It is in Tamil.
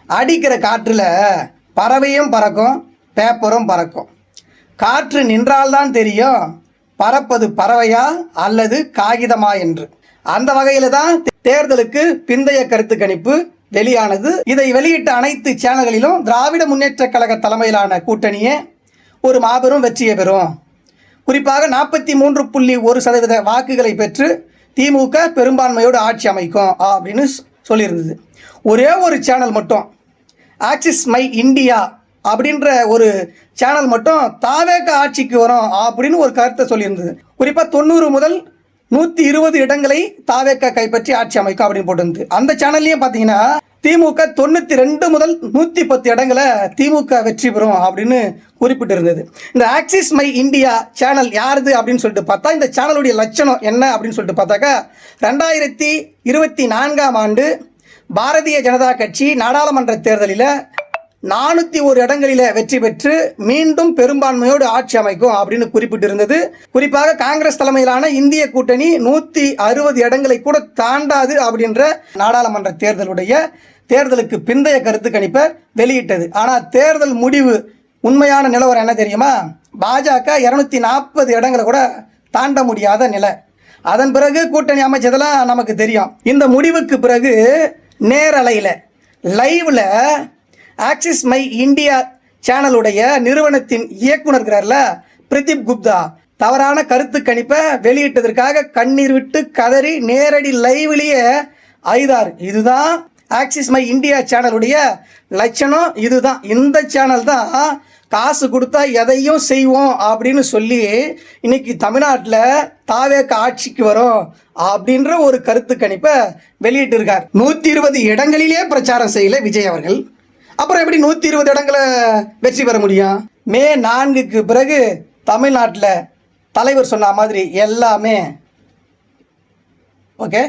அடிக்கிற காற்றில் பறவையும் பறக்கும், பேப்பரும் பறக்கும். காற்று நின்றால்தான் தெரியும் பறப்பது பறவையா அல்லது காகிதமா என்று. அந்த வகையில் தான் தேர்தலுக்கு பிந்தைய கருத்து கணிப்பு வெளியானது. இதை வெளியிட்ட அனைத்து சேனல்களிலும் திராவிட முன்னேற்ற கழக தலைமையிலான கூட்டணியே ஒரு மாபெரும் வெற்றியை பெறும், குறிப்பாக 43.1% வாக்குகளை பெற்று திமுக பெரும்பான்மையோடு ஆட்சி அமைக்கும் அப்படின்னு சொல்லியிருந்தது. ஒரே ஒரு சேனல் மட்டும், ஆக்சிஸ் மை இந்தியா அப்படின்ற ஒரு சேனல் மட்டும் தாவேக ஆட்சிக்கு வரும் அப்படின்னு ஒரு கருத்தை சொல்லியிருந்தது. குறிப்பாக 90 முதல் 120 இடங்களை தாவேக கைப்பற்றி ஆட்சி அமைக்கும் அப்படின்னு போட்டிருந்தது. அந்த சேனல்லையும் பார்த்தீங்கன்னா திமுக 92 முதல் 110 இடங்களை திமுக வெற்றி பெறும் அப்படின்னு குறிப்பிட்டிருந்தது. இந்த ஆக்சிஸ் மை இந்தியா சேனல் யாருது அப்படின்னு சொல்லிட்டு பார்த்தா, இந்த சேனலுடைய லட்சணம் என்ன அப்படின்னு சொல்லிட்டு பார்த்தாக்கா, 2024ஆம் ஆண்டு பாரதிய ஜனதா கட்சி நாடாளுமன்ற தேர்தலில் 401 இடங்களில் வெற்றி பெற்று மீண்டும் பெரும்பான்மையோடு ஆட்சி அமைக்கும் அப்படின்னு குறிப்பிட்டிருந்தது. குறிப்பாக காங்கிரஸ் தலைமையிலான இந்திய கூட்டணி 160 இடங்களை கூட தாண்டாது அப்படின்ற நாடாளுமன்ற தேர்தலுக்கு பிந்தைய கருத்து கணிப்பை வெளியிட்டது. ஆனால் தேர்தல் முடிவு உண்மையான நிலவரம் என்ன தெரியுமா? பாஜக 240 இடங்களை கூட தாண்ட முடியாத நிலை. அதன் பிறகு கூட்டணி அமைச்சதெல்லாம் நமக்கு தெரியும். இந்த முடிவுக்கு பிறகு நேரலையில் லைவில் ஆக்சிஸ் மை இந்தியா சேனலுடைய நிறுவனத்தின் இயக்குனர் இருக்கிறார்ல பிரதீப் குப்தா, தவறான கருத்து கணிப்பை வெளியிட்டதற்காக கண்ணீர் விட்டு கதறி நேரடி லைவ்லேயே ஐதார். இதுதான் ஆக்சிஸ் மை இந்தியா சேனலுடைய லட்சணம். இதுதான், இந்த சேனல் தான் காசு கொடுத்தா எதையும் செய்வோம் அப்படின்னு சொல்லி இன்னைக்கு தமிழ்நாட்டில் தாவேக ஆட்சிக்கு வரும் அப்படின்ற ஒரு கருத்து கணிப்பை வெளியிட்டு இருக்கார். 120 இடங்களிலே பிரச்சாரம் செய்யல விஜய் அவர்கள். அப்புறம் எப்படி 120 இடங்களை வெற்றி பெற முடியும்? மே 4க்கு பிறகு தமிழ்நாட்டில் தலைவர் சொன்ன மாதிரி எல்லாமே ஓகே